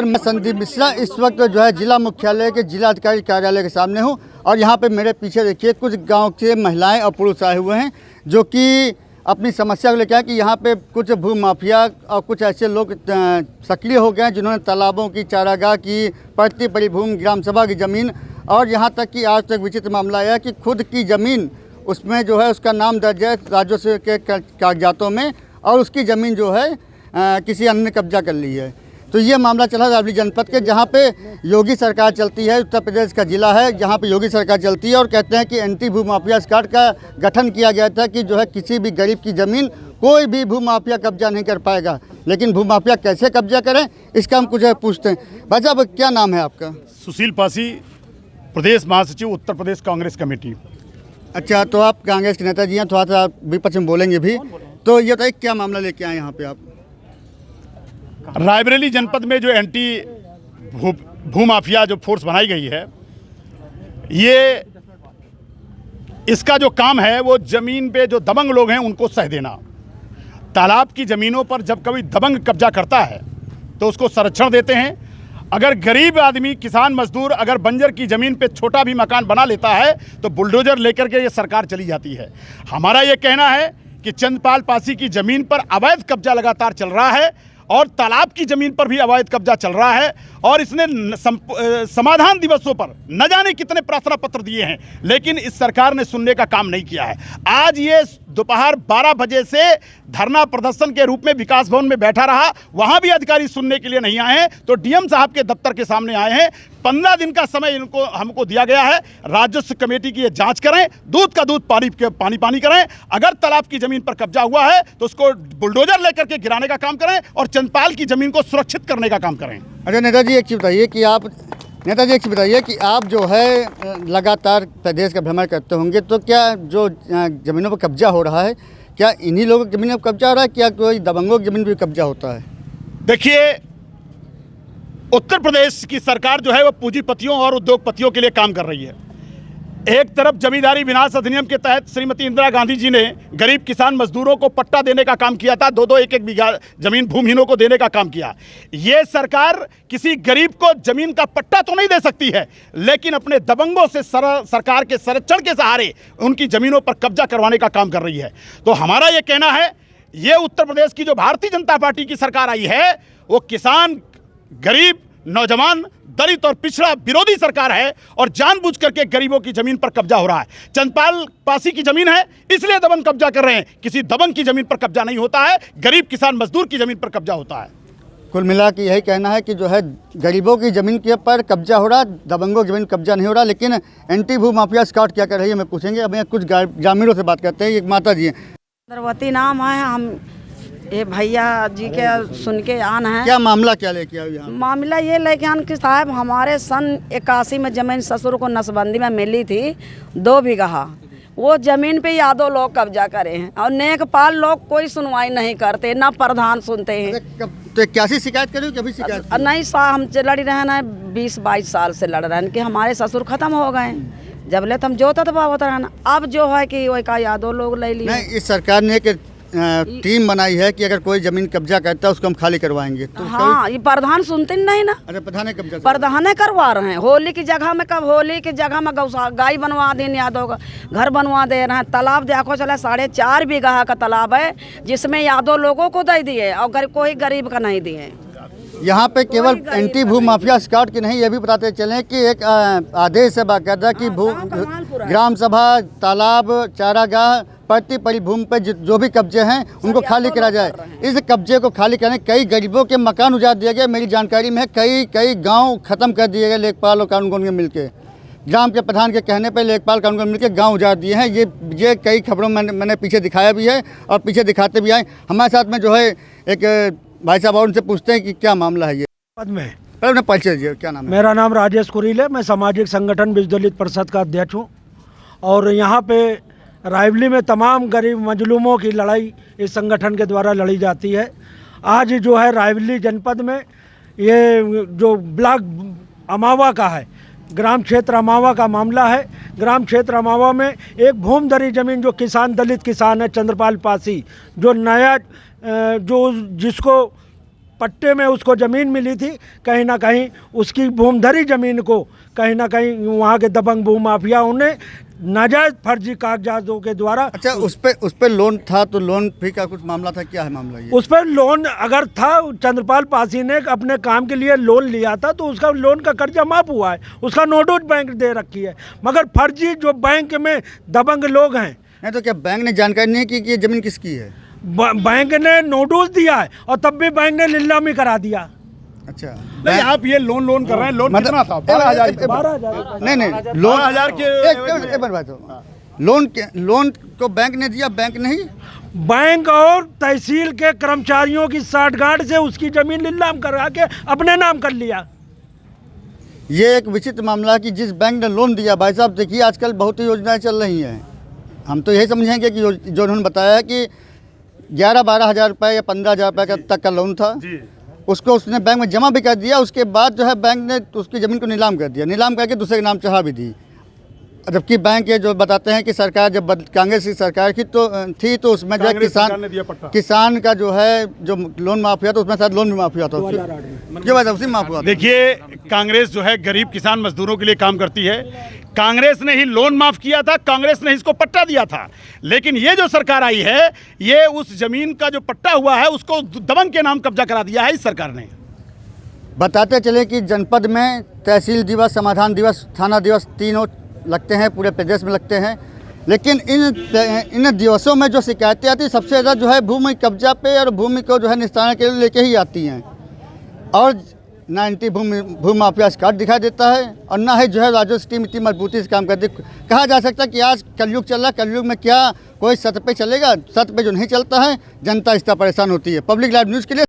नमस्कार, मैं संदीप मिश्रा इस वक्त जो है जिला मुख्यालय के जिला अधिकारी कार्यालय के सामने हूं और यहां पे मेरे पीछे देखिए कुछ गांव के महिलाएं और पुरुष आए हुए हैं जो कि अपनी समस्या को लेकर कि यहां पे कुछ भू माफिया और कुछ ऐसे लोग सक्रिय हो गए हैं जिन्होंने तालाबों की, चारागाह की, पड़ती पड़ी भूमि, ग्राम सभा की ज़मीन और यहाँ तक कि आज तक विचित्र मामला आया कि खुद की ज़मीन उसमें जो है उसका नाम दर्ज है राजस्व के कागजातों में और उसकी ज़मीन जो है किसी अन्य ने कब्जा कर ली है। तो ये मामला चला रावली जनपद के, जहाँ पे योगी सरकार चलती है, उत्तर प्रदेश का जिला है जहाँ पे योगी सरकार चलती है और कहते हैं कि एंटी भू माफिया स्क्वाड का गठन किया गया था कि जो है किसी भी गरीब की ज़मीन कोई भी भू माफिया कब्जा नहीं कर पाएगा। लेकिन भू माफिया कैसे कब्जा करें इसका हम कुछ पूछते हैं। भाई साहब, क्या नाम है आपका? सुशील पासी, प्रदेश महासचिव, उत्तर प्रदेश कांग्रेस कमेटी। अच्छा, तो आप कांग्रेस के नेता जी हैं, थोड़ा सा विपक्ष में बोलेंगे भी, तो ये बताइए क्या मामला लेके आए यहाँ पे आप? रायबरेली जनपद में जो एंटी भू माफिया जो फोर्स बनाई गई है, ये इसका जो काम है वो ज़मीन पे जो दबंग लोग हैं उनको सह देना। तालाब की ज़मीनों पर जब कभी दबंग कब्जा करता है तो उसको संरक्षण देते हैं। अगर गरीब आदमी, किसान मजदूर अगर बंजर की ज़मीन पे छोटा भी मकान बना लेता है तो बुलडोजर लेकर के ये सरकार चली जाती है। हमारा ये कहना है कि चंद्रपाल पासी की ज़मीन पर अवैध कब्जा लगातार चल रहा है और तालाब की ज़मीन पर भी अवैध कब्जा चल रहा है और इसने समाधान दिवसों पर न जाने कितने प्रार्थना पत्र दिए हैं, लेकिन इस सरकार ने सुनने का काम नहीं किया है। आज ये दोपहर 12 बजे से धरना प्रदर्शन के रूप में विकास भवन में बैठा रहा, वहाँ भी अधिकारी सुनने के लिए नहीं आए हैं, तो डीएम साहब के दफ्तर के सामने आए हैं। 15 दिन का समय हमको दिया गया है, राजस्व कमेटी की ये जांच करें, दूध का दूध पानी करें। अगर तालाब की ज़मीन पर कब्जा हुआ है तो उसको बुलडोजर लेकर के गिराने का काम करें और चंद्रपाल की ज़मीन को सुरक्षित करने का काम करें। अच्छा नेताजी, एक चीज़ बताइए कि आप जो है लगातार प्रदेश का भ्रमण करते होंगे, तो क्या जो ज़मीनों पर कब्जा हो रहा है, क्या इन्हीं लोगों की ज़मीनों पर कब्जा हो रहा है, क्या कोई दबंगों की ज़मीन पर कब्जा होता है? देखिए, उत्तर प्रदेश की सरकार जो है वो पूंजीपतियों और उद्योगपतियों के लिए काम कर रही है। एक तरफ जमींदारी विनाश अधिनियम के तहत श्रीमती इंदिरा गांधी जी ने गरीब किसान मजदूरों को पट्टा देने का काम किया था, 2-2, 1-1 बीघा जमीन भूमिहीनों को देने का काम किया। ये सरकार किसी गरीब को जमीन का पट्टा तो नहीं दे सकती है, लेकिन अपने दबंगों से सरकार के संरक्षण के सहारे उनकी जमीनों पर कब्जा करवाने का काम कर रही है। तो हमारा ये कहना है, ये उत्तर प्रदेश की जो भारतीय जनता पार्टी की सरकार आई है वो किसान, गरीब, नौजवान, दलित और पिछड़ा विरोधी सरकार है और जानबूझ करके गरीबों की जमीन पर कब्जा हो रहा है। चंद्रपाल पासी की जमीन है इसलिए दबंग कब्जा कर रहे हैं, किसी दबंग की जमीन पर कब्जा नहीं होता है, गरीब किसान मजदूर की जमीन पर कब्जा होता है। कुल मिला के यही कहना है कि जो है गरीबों की ज़मीन के पर कब्जा हो रहा, दबंगों की ज़मीन कब्जा नहीं हो रहा। लेकिन एंटी भू माफिया स्क्वाड क्या कर रही है हमें पूछेंगे। अब कुछ ग्रामीणों से बात करते हैं। एक माता जी हैं, द्रवती नाम है, हम ये भैया जी के सुन के आन है। क्या मामला क्या लेके आए यहाँ? मामला ये लेके आन कि साहब हमारे सन 81 में ज़मीन ससुर को नसबंदी में मिली थी 2 बीघा। वो ज़मीन पे यादव लोग कब्जा करे हैं और नेकपाल लोग कोई सुनवाई नहीं करते, ना प्रधान सुनते हैं। तो कैसी शिकायत करी, कभी शिकायत नहीं साहब, हम लड़ी रहे ना 20-22 साल से लड़ रहे हैं कि हमारे ससुर खत्म हो गए, जब ले हम जोता तो बाबत रहना। अब जो है कि वही का यादव लोग ले लिए। नहीं, इस सरकार ने एक टीम बनाई है कि अगर कोई जमीन कब्जा करता है उसको हम खाली करवाएंगे। तो हाँ, ये प्रधान सुनते नहीं ना। अरे प्रधान कब्जा, प्रधान करवा रहे हैं। होली की जगह में, कब होली की जगह में गाय बनवा दें, यादव का घर बनवा दे रहे हैं। तालाब देखो चला 4.5 बीघा का तालाब है जिसमें यादव लोगों को दे दिए और कोई गरीब का नहीं दिए। यहाँ पे केवल एंटी भू माफिया स्क्वाड की नहीं, ये भी बताते चलें कि एक आदेश है बाकायदा कि ग्राम सभा, तालाब, चारागाह, पड़ती पड़ी भूमि पर जो भी कब्जे हैं उनको खाली करा जाए। इस कब्जे को खाली करने कई गरीबों के मकान उजाड़ दिए गए। मेरी जानकारी में कई गांव ख़त्म कर दिए गए लेखपाल और कानूनगों के मिलकर। ग्राम के प्रधान के कहने पर लेखपाल कानूनगों मिलकर गांव उजाड़ दिए हैं। ये कई खबरों में मैंने पीछे दिखाया भी है और पीछे दिखाते भी आए। हमारे साथ में जो है एक भाई साहब और उनसे पूछते हैं कि क्या मामला है ये। पहले अपना परिचय दीजिए, क्या नाम है? मेरा नाम राजेश कुरील है, मैं सामाजिक संगठन विश्व दलित परिषद का अध्यक्ष हूँ और यहाँ पे रायबरेली में तमाम गरीब मजलूमों की लड़ाई इस संगठन के द्वारा लड़ी जाती है। आज जो है रायबरेली जनपद में ये जो ब्लॉक अमावा का है, ग्राम क्षेत्र अमावा का मामला है। ग्राम क्षेत्र अमावा में एक भूमधरी ज़मीन जो किसान, दलित किसान है चंद्रपाल पासी, जो नया जो जिसको पट्टे में उसको ज़मीन मिली थी, कहीं ना कहीं उसकी भूमधरी ज़मीन को कहीं ना कहीं वहाँ के दबंग भूमाफियाओं ने नाजायज़ फर्जी कागजातों के द्वारा। अच्छा, उस पे लोन था, तो लोन भी का कुछ मामला था, क्या है मामला ये? उस पर लोन अगर था, चंद्रपाल पासी ने अपने काम के लिए लोन लिया था तो उसका लोन का कर्जा माफ हुआ है, उसका नोटिस बैंक दे रखी है। मगर फर्जी जो बैंक में दबंग लोग हैं, नहीं तो क्या बैंक ने जानकारी नहीं की कि ये ज़मीन किसकी है? बैंक ने नोटिस दिया है और तब भी बैंक ने नीलामी करा दिया। अच्छा, नहीं, आप ये लोन कर रहे हैं, लोन कितना था? 12,000। 12,000। नहीं लोन 12,000 के एक बार बात हो। लोन को बैंक ने दिया, बैंक नहीं? बैंक और तहसील के कर्मचारियों की साठगांठ से उसकी जमीन नीलाम करा के अपने नाम कर लिया। ये एक विचित्र मामला है कि जिस बैंक ने लोन दिया, भाई साहब देखिए आजकल बहुत ही योजनाएं चल रही हैं। हम तो यही समझेंगे कि जो उन्होंने बताया है कि 11-12 हज़ार रुपये या 15,000 रुपये तक का लोन था, उसको उसने बैंक में जमा भी कर दिया। उसके बाद जो है बैंक ने उसकी ज़मीन को नीलाम कर दिया, नीलाम करके दूसरे के नाम चढ़ा भी दी। जबकि बैंक ये जो बताते हैं कि सरकार जब कांग्रेस की सरकार की तो उसमें जो है किसान का जो है जो लोन माफ़ हुआ था, उसमें शायद लोन भी माफ़ हुआ था, क्यों बात उसी माफ़ हुआ था। देखिए, कांग्रेस जो है गरीब किसान मजदूरों के लिए काम करती है। कांग्रेस ने ही लोन माफ किया था, कांग्रेस ने इसको पट्टा दिया था। लेकिन ये जो सरकार आई है, ये उस जमीन का जो पट्टा हुआ है उसको दबंग के नाम कब्जा करा दिया है इस सरकार ने। बताते चले कि जनपद में तहसील दिवस, समाधान दिवस, थाना दिवस तीनों लगते हैं, पूरे प्रदेश में लगते हैं। लेकिन इन दिवसों में जो शिकायतें आती हैं सबसे ज़्यादा जो है भूमि कब्जा पे और भूमि को जो है निस्तारण के लिए लेके ही आती हैं। और ना इनकी भूमि माफिया का कार्ड दिखाई देता है और ना ही जो है राजस्व टीम इतनी मजबूती से काम करती। कहा जा सकता है कि आज कलयुग चल रहा है, कलयुग में क्या कोई सत्य पे चलेगा? सत्य पे जो नहीं चलता है, जनता इस तरह परेशान होती है। पब्लिक लाइव न्यूज़ के लिए